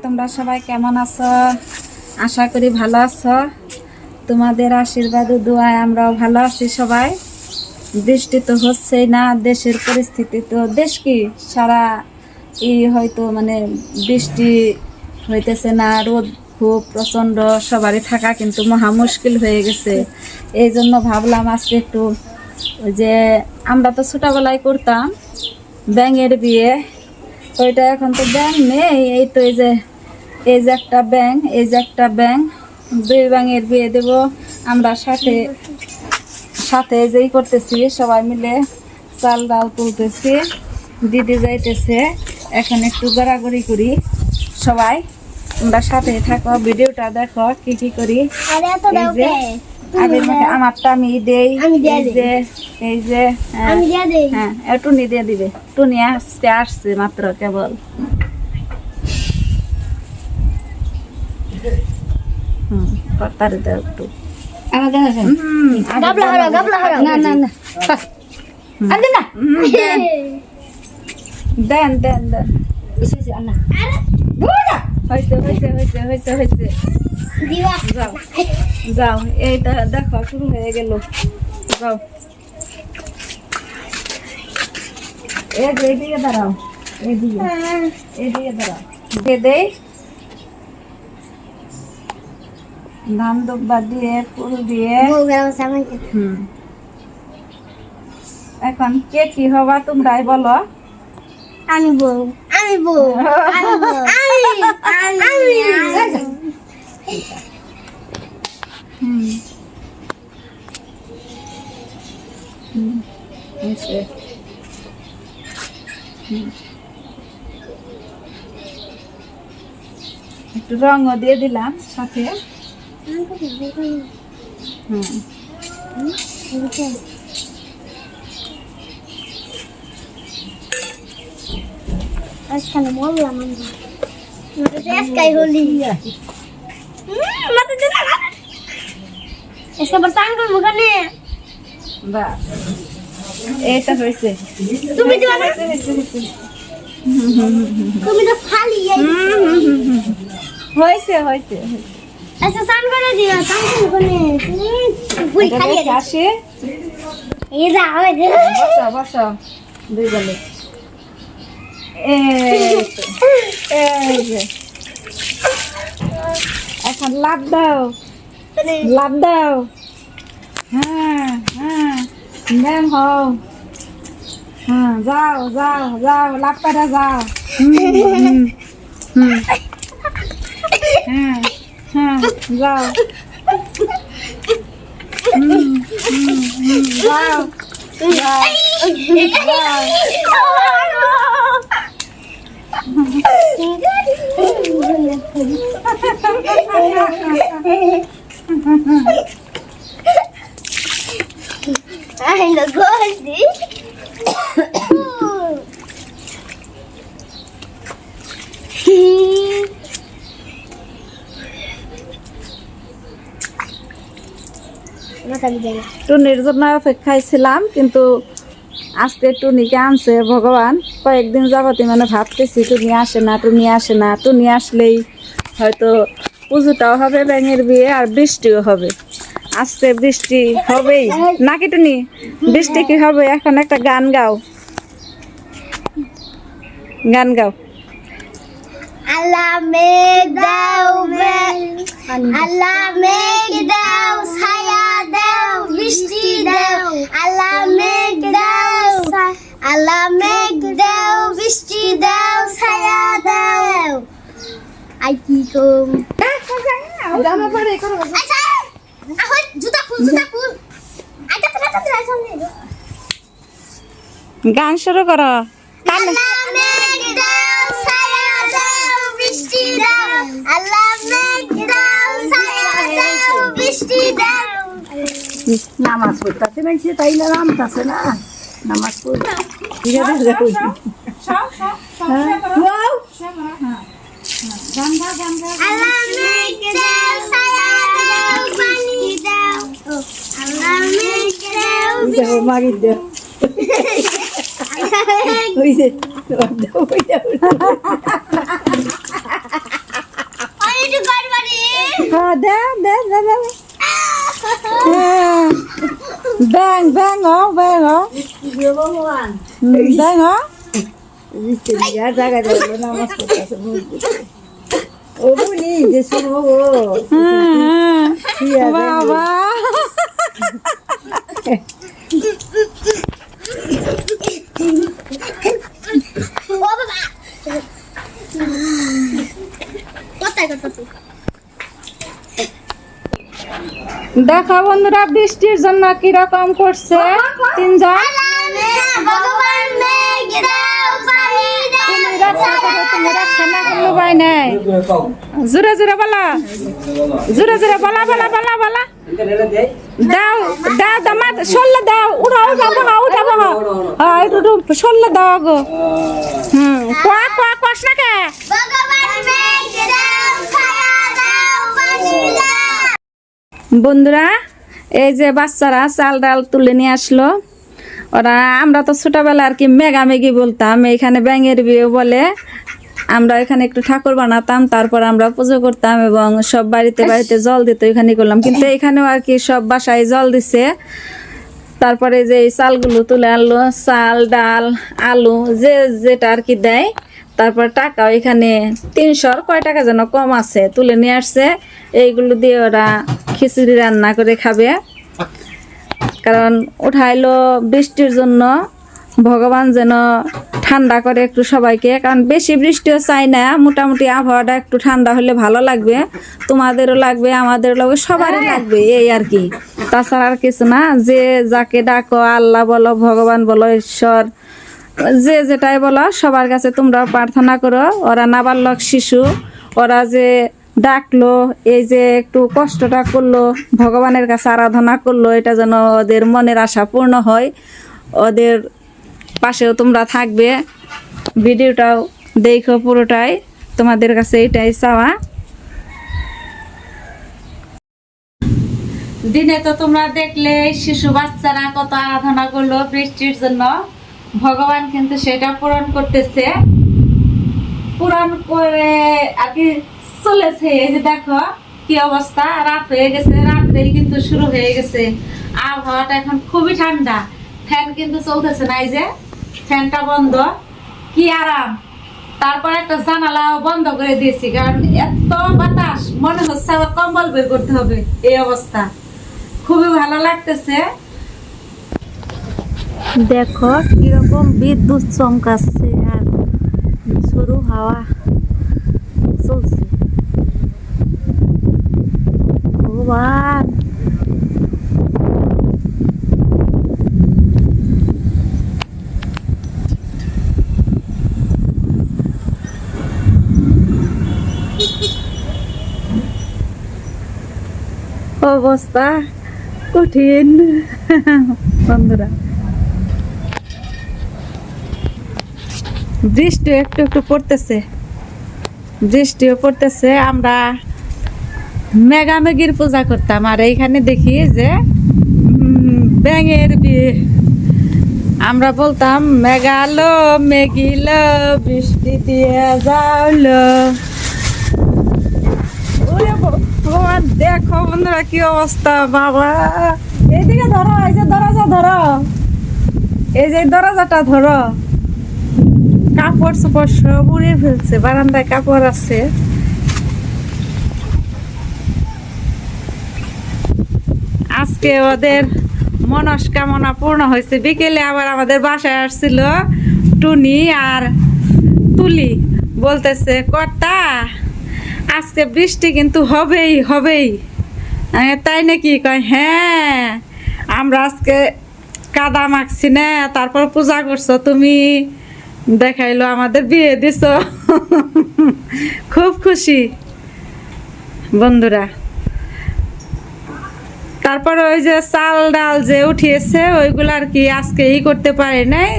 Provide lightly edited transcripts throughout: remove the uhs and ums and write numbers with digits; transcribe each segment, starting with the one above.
তোমরা সবাই কেমন আছো? আশা করি ভালো আছো। তোমাদের আশীর্বাদ ও দোয়ায় আমরাও ভালো আছি সবাই। বৃষ্টি তো হচ্ছেই না, দেশের পরিস্থিতি তো দেশ কি সারা হয়তো মানে বৃষ্টি হইতেছে না, রোদ খুব প্রচণ্ড, সবারই থাকা কিন্তু মহা মুশকিল হয়ে গেছে। এই জন্য ভাবলাম আজকে একটু ওই যে আমরা তো ছোটোবেলায় করতাম ব্যাঙের বিয়ে, ওইটা এখন তো ব্যাঙ নেই। এই তো এই যে একটা ব্যাঙ, এই যে একটা ব্যাঙ, দুই ব্যাঙের বিয়ে দেব আমরা। সাথে সাথে যেই করতেছি সবাই মিলে, চাল ডাল তুলতেছি, দিদি যাইতেছে। এখন একটু গড়াগড়ি করি সবাই, তোমরা সাথে থাকো, ভিডিওটা দেখো কি কি করি। আমারটা আমি দেই, এই যে হ্যাঁ টুনি দিয়ে দিবে। টুনি আসছে মাত্র কেবল। তারে দাও একটু। দেন দেন দেন, হয়েছে হয়েছে হয়েছে হয়েছে হয়েছে। যাও যাও, এইটা দেখো শুরু হয়ে গেল। যাও এইদিকে দাঁড়াও, এইদিকে দাঁড়াও, দিয়ে দেই ধান দুব্বা দিয়ে ফুল দিয়ে। এখন কে কি হবা তোমরাই বলো। আমি বউ, আমি বউ, আমি বউ, একটু রঙও দিয়ে দিলাম সাথে। আজকালে বললাম আজকাই হলি এটা হয়েছে। তুমি তুমি তো খালি হয়েছে হয়েছে। আচ্ছা স্নান করে দিও, স্নান করে ফুল খালি আসে। এই যা হয় বসো বসো দুই গেলে। এই যে এখন লাভ দাও, লাভ দাও। হ্যাঁ হ্যাঁ ম্যাম হও। হ্যাঁ যাও যাও যাও, লাভ কাটা যাও। হ্যাঁ হ্যাঁ যাও। যাও যাও যাও। I look good. টুনির জন্য অপেক্ষায় ছিলাম, কিন্তু আজকে টুনিকে আনছে ভগবান। কয়েকদিন যাবতই মানে ভাবতেছি টুনি আসে না, টুনি আসে না। টুনি আসলেই হয়তো পুজোটাও হবে, ব্যাঙের বিয়ে, আর বৃষ্টিও হবে। আজকে বৃষ্টি হবেই নাকি টুনি? বৃষ্টি কি হবে? এখন একটা গান গাও, গান গাও। আল্লাহ মেঘ দাও, আল্লাহ মেঘ দাও, ছায়া দাও, বৃষ্টি দাও। আল্লাহ মেঘ দাও, আল্লাহ মেঘ দাও, বৃষ্টি দাও, ছায়া দাও। আই কি কম জামা পরে করো। আচ্ছা আহত জুতা খুল, জুতা খুল। আইটা তাড়াতাড়ি সামনে গান শুরু করো। আল্লাহ মেঘ দাও, ছায়া দাও, বৃষ্টি দাও। আল্লাহ মেঘ দাও, ছায়া দাও, বৃষ্টি দাও। নামাজ পড়তেছে না, তাই না নামতেছে না নামাজ পড়তে। ঠিক আছে আল্লাহ মেঘ দাও, ছায়া দাও, পানি দাও। আল্লাহ মেঘ দাও, মাগি দে আল্লাহ মেঘ ওই যে হ্যাঁ দে দে দে দে ব্যাং ব্যাং ব্যাং ব্যাং বাবা দেখো বন্ধুরা বৃষ্টির জন্য কিরকম করছে তিনজন জোরে জোরে বলা জোরে জোরে বলা বলা বলা বলা দাও দাও দামাত সরলে দাও উঠা উঠা বহা উঠা বহা একটু সরলে দাও গো কোয়া কোয়া কস না কে বন্ধুরা এই যে বাচ্চারা চাল ডাল তুলে নিয়ে আসলো ওরা আমরা তো ছোটবেলা আর কি মেগামেগি বলতাম এইখানে ব্যাঙের বিয়ে বলে আমরা এখানে একটু ঠাকুর বানাতাম তারপর আমরা পুজো করতাম এবং সব বাড়িতে বাড়িতে জল দিত এখানে করলাম কিন্তু এখানেও আর কি সব বাসায় জল দিছে তারপরে যে এই চালগুলো তুলে আনলো চাল ডাল আলু যে যেটা আর কি দেয় তারপর টাকা এখানে 300 কয় টাকা যেন কম আছে তুলে নিয়ে আসছে এইগুলো দিয়ে ওরা খিচুড়ি রান্না করে খাবে কারণ উঠাইলো বৃষ্টির জন্য ভগবান যেন ঠান্ডা করে একটু সবাইকে কারণ বেশি বৃষ্টিও চাই না মোটামুটি আবহাওয়াটা একটু ঠান্ডা হলে ভালো লাগবে তোমাদেরও লাগবে আমাদেরও লাগবে সবারই লাগবে এই আর কি তাছাড়া আর কিছু না যে যাকে ডাকো আল্লাহ বলো ভগবান বলো ঈশ্বর যে যেটাই বলো সবার কাছে তোমরা প্রার্থনা করো ওরা নাবালক শিশু ওরা যে ডাকলো এই যে একটু কষ্টটা করলো ভগবানের কাছে আরাধনা করলো এটা যেন ওদের মনের আশা পূর্ণ হয় ওদের পাশেও তোমরা থাকবে ভিডিওটাও দেখো পুরোটাই তোমাদের কাছে এটাই চাওয়া দিনে তো তোমরা দেখলে শিশু বাচ্চারা কত আরাধনা করলো বৃষ্টির জন্য ভগবান কিন্তু সেটা পূরণ করতেছে পূরণ করে আর কি চলেছে এই যে দেখো কি অবস্থা রাত হয়ে গেছে রাত্রেই কিন্তু শুরু হয়ে গেছে আবহাওয়াটা এখন খুবই ঠান্ডা ফ্যান কিন্তু চলতেছে না এই যে ফ্যানটা বন্ধ কি আরাম তারপর একটা জানালাও বন্ধ করে দিয়েছি কারণ এত বাতাস মনে হচ্ছে আবার কম্বল বের করতে হবে এই অবস্থা খুবই ভালো লাগতেছে দেখো কিরকম বিদ্যুৎ চমকাচ্ছে আর সরু হাওয়া চলছে ভগবান অবস্থা কঠিন বন্ধুরা বৃষ্টি একটু একটু পড়তেছে বৃষ্টিও পড়তেছে আমরা মেগামেগির পূজা করতাম আর এইখানে দেখি যে ব্যাঙের বিয়ে আমরা বলতাম মেঘালো মেঘিলো বৃষ্টি দিয়ে যাওলো দেখো বন্ধুরা কি অবস্থা বাবা এইদিকে ধরো এই যে দরজা ধরো এই যে দরজাটা ধরো কাপড় চোপড় সব উড়ে ফেলছে বারান্দায় কাপড় আছে আজকে ওদের মনস্কামনা পূর্ণ হয়েছে বিকেলে আবার আমাদের বাসায় আসছিল টুনি আর তুলি বলতেছে কর্তা আজকে বৃষ্টি কিন্তু হবেই হবেই তাই নাকি কয় হ্যাঁ আমরা আজকে কাদা মাখছি না তারপর পূজা করছো তুমি দেখাইলো আমাদের বিয়ে দিছ খুব খুশি বন্ধুরা তারপর ওই যে চাল ডাল যে উঠিয়েছে ওইগুলো আর কি আজকে করতে পারে নাই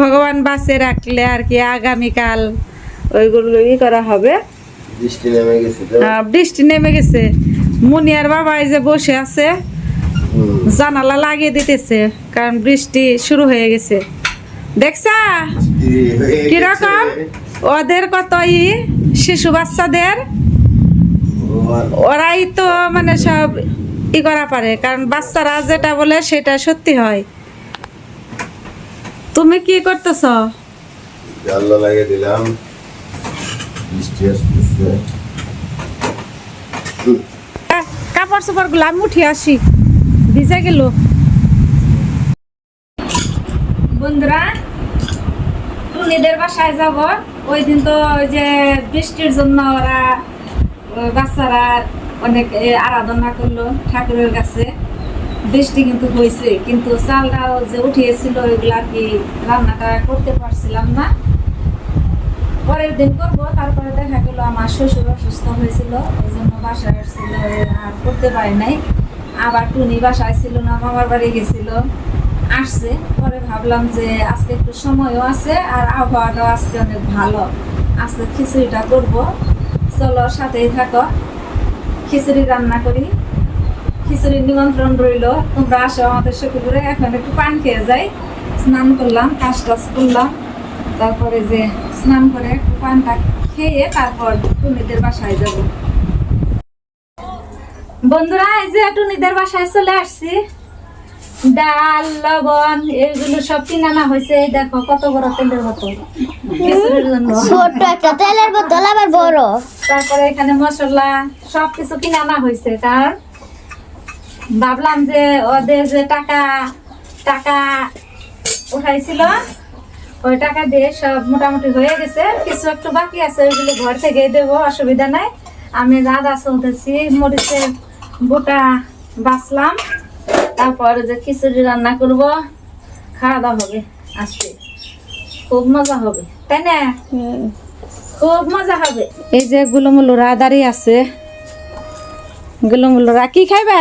ভগবান বাঁচিয়ে রাখলে আর কি আগামীকাল ওইগুলো করা হবে বৃষ্টি নেমে গেছে মুনিয়ার বাবা এই যে বসে আছে জানালা লাগিয়ে দিতেছে কারণ বৃষ্টি শুরু হয়ে গেছে দেখছা কিরকম ওদের কত শিশু বাচ্চাদের ওরাই তো মানে সব ই করা পারে, কারণ বাচ্চারা যেটা বলে সেটা সত্যি হয়। তুমি কি করতেছ? জানলা লাগিয়ে দিলাম, বৃষ্টি আসতেছে। কাপড় চোপড় গুলো আমি উঠে আসি, ভিজে গেল। বন্ধুরা, টুনিদের বাসায় যাব। ওই দিন তো ওই যে বৃষ্টির জন্য ওরা বাচ্চারা অনেক আরাধনা করলো ঠাকুরের কাছে। বৃষ্টি কিন্তু হয়েছে, কিন্তু চাল ডাল যে উঠিয়েছিল ওইগুলো আর কি রান্নাটা করতে পারছিলাম না। পরের দিন করবো। তারপরে দেখা গেল আমার শ্বশুর অসুস্থ হয়েছিল, ওই জন্য বাসায় আসছিল, আর করতে পারি নাই। আবার টুনি বাসায় ছিল না, মামার বাড়ি গেছিল, আসছে। পরে ভাবলাম যে আজকে একটু সময়ও আছে আর আবহাওয়াটাও আজকে অনেক ভালো, আজকে খিচুড়িটা করব। চলো সাথেই থাকো, খিচুড়ি রান্না করি। খিচুড়ির নিমন্ত্রণ রইল, তোমরা আসো আমাদের শ্বশুরে। এখন একটু পান খেয়ে যাই। স্নান করলাম, কাজ টাজ করলাম, তারপরে যে স্নান করে একটু পানটা খেয়ে তারপর টুনিদের বাসায় যাব। বন্ধুরা, এই যে টুনিদের বাসায় চলে আসছি। ডাল, লবণ এগুলো সব কিনে আনা হয়েছে। এই দেখো কত বড় তেলের বোতল, খিচুড়ির জন্য। ছোট একটা তেলের বোতল, আবার বড়। তারপরে এখানে মশলা সবকিছু কিনে আনা হয়েছে, কারণ ভাবলাম যে ওদের যে টাকা উঠাইছিল ওই টাকা দিয়ে সব মোটামুটি হয়ে গেছে। কিছু একটু বাকি আছে, ওইগুলো ঘর থেকে দেবো, অসুবিধা নাই। আমি আদা চলতেছি, মরিচের গোটা বাছলাম, তারপরে যে খিচুড়ি রান্না করব, খাওয়া দাওয়া হবে আজকে। খুব মজা হবে, তাই না? খুব মজা হবে। এই যে গুলমুলুরা দাঁড়িয়ে আছে। গুলমুলুরা কি খাইবা?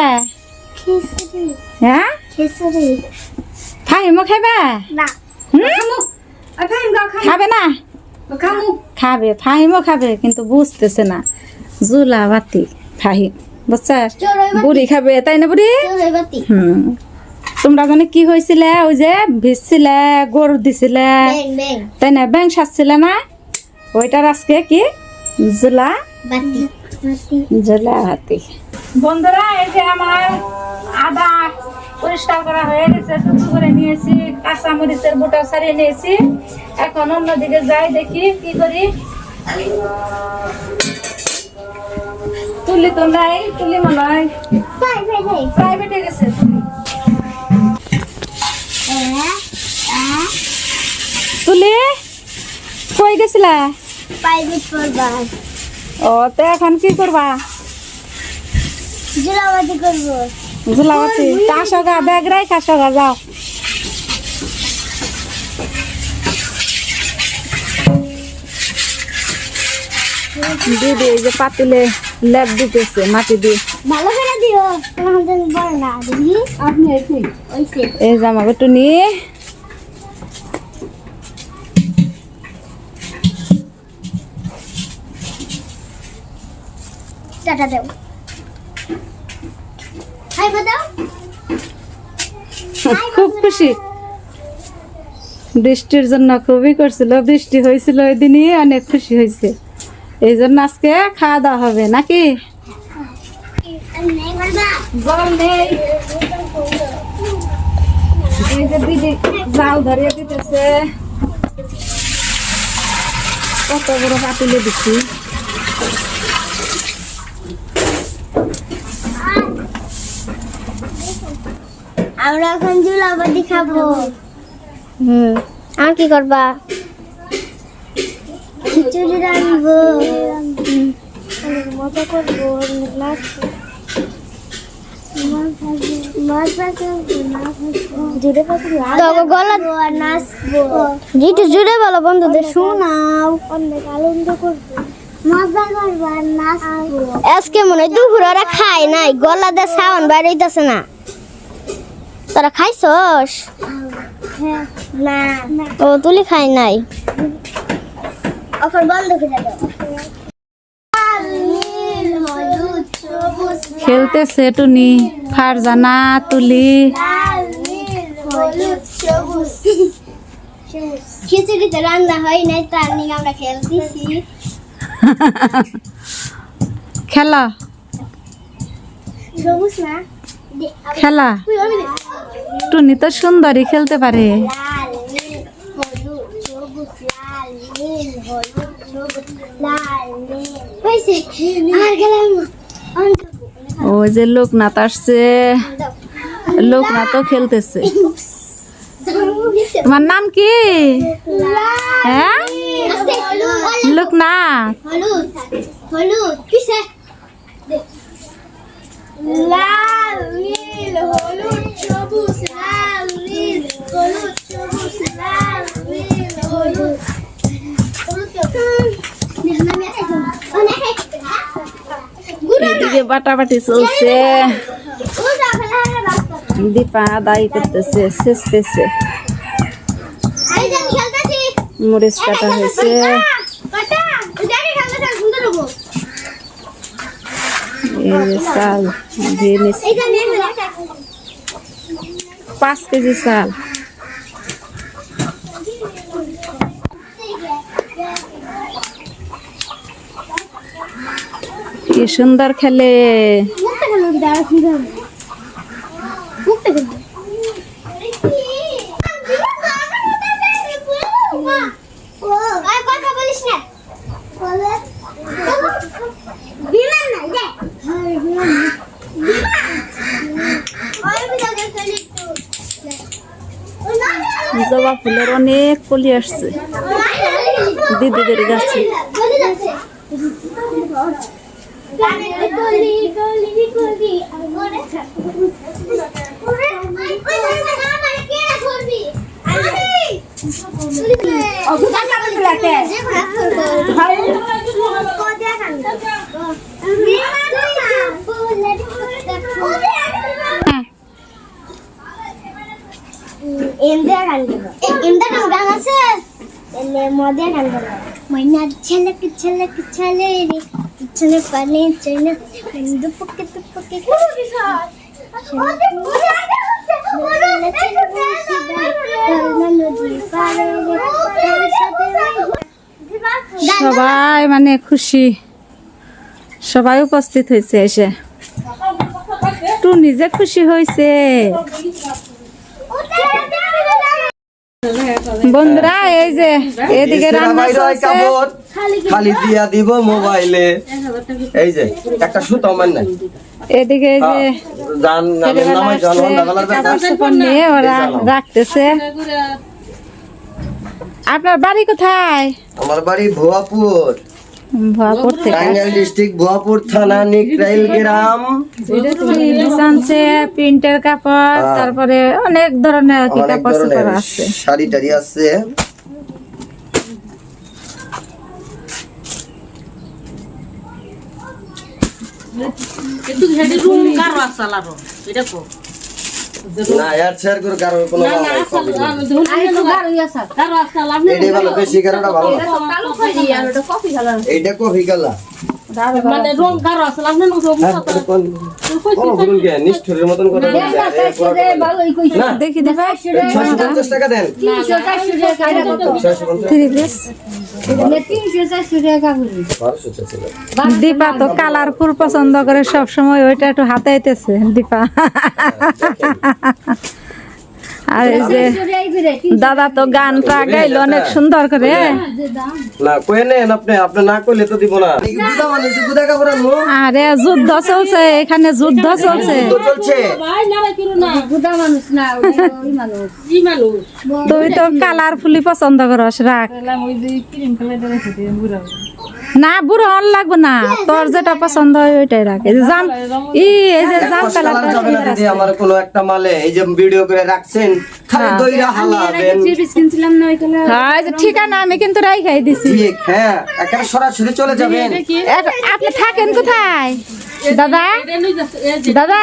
খিচুড়ি। হ্যাঁ, খিচুড়ি। ফাহিমও খাইবা? না। খাবে না? খাবে, ফাহিমও খাবে, কিন্তু বুঝতেছে না। জুলা বাতি ফাহিম, বুঝছাস? বুড়ি খাবে, তাই না বুড়ি? চড়ুইবাতি। তোমরা জানে কি হয়েছিল? ওই যে ভিজছিলে, গরু দিছিলে, ব্যাং ব্যাং তাই না? ব্যাং সাজছিলে না? ওইটার আজকে কি জুলা বাতি। জুলা বাতি। বন্ধুরা, এই যে আমার আদা পরিষ্কার করা হয়ে গেছে, টুকরো করে নিয়েছি, কাঁচা মরিচের বোটা ছাড়িয়ে নিয়েছি। এখন অন্যদিকে যাই, দেখি কি করি। তুলি তো নাই, তুলি মনে হয় প্রাইভেটে গেছে। তুলি কই গেছিলা? প্রাইভেট করবা। ও, তো এখন কি করবা? জুলাবাতি করবো। জুলাবাতি কাশগা, ব্যাগ রাই কাশগা, যাও। দিদি এই যে পাতিলে লেপ দিতেছে মাটি দিয়ে। ভালো করে দিও, তোমাদের বড় না দিদি। আপনি এসে ওইসে এই জামা একটু নিয়ে টাটা দাও। হাই বাদাও। খুব খুশি। বৃষ্টির জন্য খুবই করছিল, বৃষ্টি হয়েছিল ওই দিনই, অনেক খুশি হয়েছে। এই জন্য আজকে খাওয়া দাওয়া হবে নাকি? জল নেই, এই যে দিদি জাল ধরিয়ে দিতেছে। কত বড় পাতিলে দিচ্ছি। আমরা এখন জুলাবাতি খাবো। আর কি করবা? খিচুড়ি রান্নবো, মজা করবো, নাচবো। জুড়ে বলো বন্ধুদের, শোনাও, অনেক আনন্দ করবো, মজা করবো আর নাচবো। আজকে মনে হয় দুপুর ওরা খায় নাই, গলা দিয়ে সাউন্ড বাইরে হইতাছে না। তোরা খাইছস? না। ও, তুলি খাই নাই। অফার বন্ধ করে দাও। খেলতেছে টুনি, ফারজানা, তুলি। খিচুড়িতে রান্না হয় নাই, তার নিয়ে আমরা খেলতেছি। খেলা সবুজ না খেলা টুনি তো সুন্দরই খেলতে পারে। লাল নীল হলুদ সবুজ লাল নীল হলুদ সবুজ লাল নীল হইছে আর গেলাম ওই যে লোকনাথ আসছে, লোকনাথও খেলতেছে। তোমার নাম কি? হ্যাঁ লোকনাথ। হলুদ হলুদ কিসে লাল নীল হলুদ সবুজ লাল নীল হলুদ সবুজ লাল নীল হলুদ এদিকে বাটাবাটি চলছে, দীপা আদায় করতেছে, শেষতেছে। মরিচ কাটা হয়েছে, এই যে চাল দিয়ে নিচ্ছে 5 কেজি চাল। কি সুন্দর খেলে। কথা বলিস না বিমান না যে জবা ফুলের অনেক কলি আসছে দিদিদের গাছে। छलक छलक छले रे छने पानी चने दुपके दुपके সবাই মানে খুশি, সবাই উপস্থিত হয়েছে এসে। টুনি যে খুশি হয়েছে। বন্ধুরা এই যে এদিকে রান্না চলছে, খালি দিয়া দিব মোবাইলে। এই যে একটা সুতো মান নাই, এদিকে এই যে জান নামের নামে জনগণ দাগালার কাপড় চোপড় নিয়ে ওরা রাখতেছে। আপনার বাড়ি কোথায়? আমার বাড়ি ভুয়াপুর, ভুয়াপুর থেকে টাঙ্গাইল ডিস্ট্রিক্ট ভুয়াপুর থানা নিকরাইল গ্রাম। আনছে প্রিন্টের কাপড়, তারপরে অনেক ধরনের কি অনেক কাপড় ধরনের চোপড় আছে। শাড়ি টাড়ি আছে। না এর শেয়ার করে কারো কোনো এটাই ভালো, বেশি কারোটা ভালো না। এইটা কফি কালা মানে রং গাঢ় আছে লাগবে না নিষ্ঠুরের মতন করে না। দেখি দেখা 650 টাকা দেন। 650 দীপা তো কালারফুল পছন্দ করে, সব সময় ওইটা একটু হাতে আইতেছে দীপা। আর এই যে দাদা তো গানটা গাইলো অনেক সুন্দর করে। না কই নেন আপনি, আপনি না কইলে তো দিব না। গুদা মানে গুদা কাপড় আনবো। আরে যুদ্ধ চলছে এখানে, যুদ্ধ চলছে। তো চলছে ভাই না কিরু না বুদা মানুষ না ওই মানুষ ই মানুষ তুই তো কালারফুলি পছন্দ করস, রাখ। না বুড়ো হন লাগবে না, তোর যেটা পছন্দ হয় ওইটাই রাখ। এই যে জাম এই যে জাম কালারটা যাবে না দিদি, আমার কোনো একটা মালে এই যে ভিডিও করে রাখছেন খালি দইরা হালাবেন। হ্যাঁ এই যে ঠিকানা আমি কিন্তু রাইখাই দিছি। ঠিক, হ্যাঁ একেবারে সরাসরি চলে যাবেন। আপনি থাকেন কোথায় দাদা? দাদা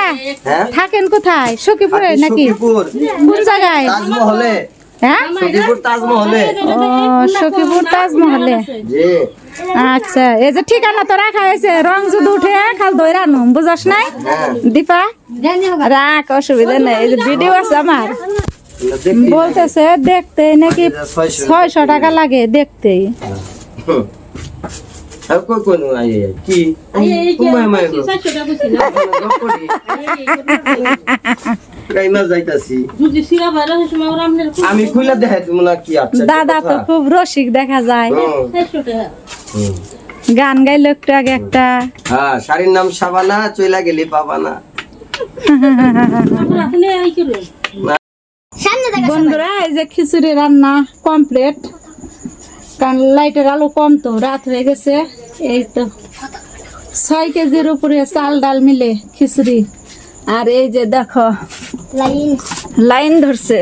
হ্যাঁ থাকেন কোথায়? সখীপুরে নাকি সখীপুর কোন জায়গায়? তাজমহলে, হ্যাঁ সখীপুর তাজমহলে। ও সখীপুর তাজমহলে। জি আচ্ছা এই যে ঠিকানা তো রাখা হয়েছে, রং যদি উঠে খাল দইরা নুম, বুঝাস নাই দীপা? রাখ, অসুবিধা নেই। এই যে ভিডিও আছে আমার, বলতেছে দেখতে নাকি 600 টাকা লাগে দেখতে। আর কই কোন আই আই কি কুমাই মাই গো সাতশোটা বুঝি না গাইমা যাইতাছি যদি সিরা বাইরে সময় ওরা আমনের আমি খুইলা দেখাই তুমি না কি আচ্ছা দাদা তো খুব রসিক দেখা যায়, 600 টাকা গান গাইলো একটু আগে একটা। হ্যাঁ শাড়ির নাম শাবানা, চইলা গেলি পাবানা। আমরা আপনি আই করুন সামনে দেখা বন্ধুরা এই যে খিচুড়ি রান্না কমপ্লিট, কারণ লাইটের আলো কম তো রাত হয়ে গেছে। এই তো 6 কেজির উপরে চাল ডাল মিলে খিচুড়ি। আর এই যে দেখো লাইন লাইন ধরছে,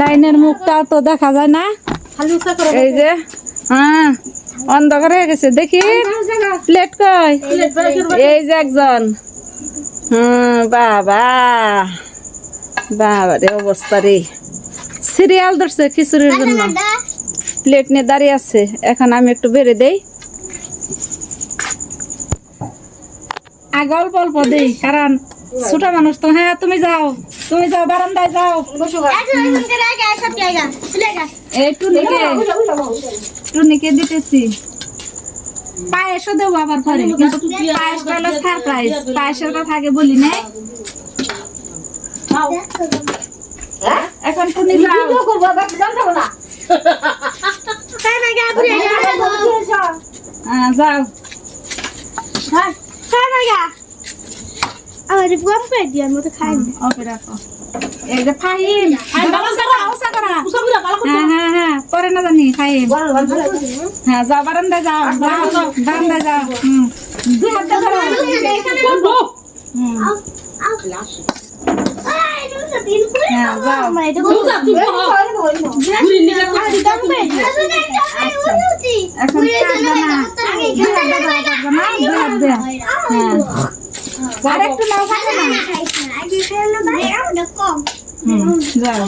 লাইনের মুখটা তো দেখা যায় না। হালুকা করে এই যে হ্যাঁ অন্ধকার হয়ে গেছে, দেখি প্লেট কই, এই যে একজন। বাবা বাবা রে অবস্থা রে, সিরিয়াল ধরছে খিচুড়ির জন্য, প্লেট নিয়ে দাঁড়িয়ে আছে। এখন আমি একটু বেড়ে দেই, আগে অল্প অল্প দেই, কারণ ছোট মানুষ তো। হ্যাঁ তুমি যাও বারান্দায় যাও। এই টুনিকে দিতেছি, পায়েসও দেবো আবার পরে, কিন্তু পায়েসটা হলো সারপ্রাইজ, পায়েসের কথা আগে বলি নাই। এখন টুনি যাও, হ্যাঁ যাও। আমার গম করে দিয়ার মতো খাই না। ওকে রাখো। এই যে ফাহিম, উষা করা। উসাগুলা ভালো করে হ্যাঁ হ্যাঁ হ্যাঁ পরে না জানি ফাহিম। হ্যাঁ যাও বারান্দায় যাও, বারান্দায় যাও। দুই হাত দিয়ে ধরো। হ্যাঁ যাও। এখন কাটবে না, দুই হাত দিয়ে ধরো, কাটবে না, দুই হাত দিয়ে। হ্যাঁ আরেকটু নাও, কাটবে না। যাও।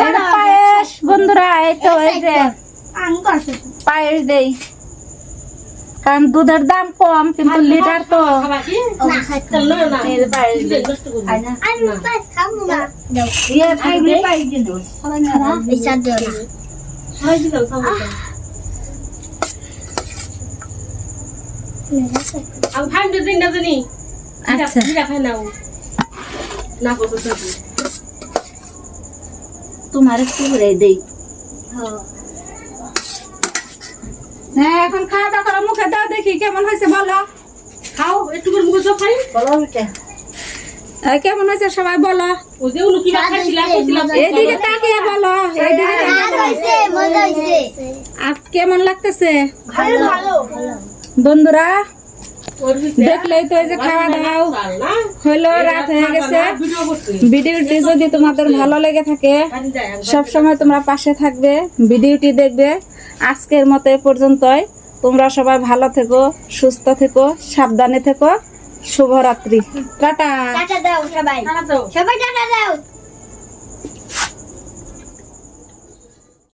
এটা পায়েস বন্ধুরা, এই তো এই যে পায়েস দেই, কারণ দুধের দাম কম কিন্তু লিটার তো। খাবা কি না না এই যে পায়েস দেই। নষ্ট করব সবাই দিলাম খাবো আমি ফাইন দিন না জানি আচ্ছা দিরা খাই নাও না করতে থাকি তোমার একটু করে দেই। হ্যাঁ এখন খাওয়া দাওয়া করো, মুখে দাও দেখি কেমন হয়েছে বলো। খাও একটু করে মুখে দাও খাই কেমন হয়েছে সবাই বলো, ও যে উনি কি খাইছিলা কইছিলা এইদিকে তাকিয়ে বলো, এইদিকে তাকিয়ে বলো। আর কেমন লাগতেছে বন্ধুরা? দেখলেই তো এই যে খাওয়া দাওয়া হলো, রাত হয়ে গেছে। ভিডিওটি যদি তোমাদের ভালো লেগে থাকে সব সময় তোমরা পাশে থাকবে, ভিডিওটি দেখবে। আজকের মতো এ পর্যন্তই। তোমরা সবাই ভালো থেকো, সুস্থ থেকো, সাবধানে থেকো। শুভরাত্রি, টাটা। টাটা দাও সবাই, সবাই টাটা দাও।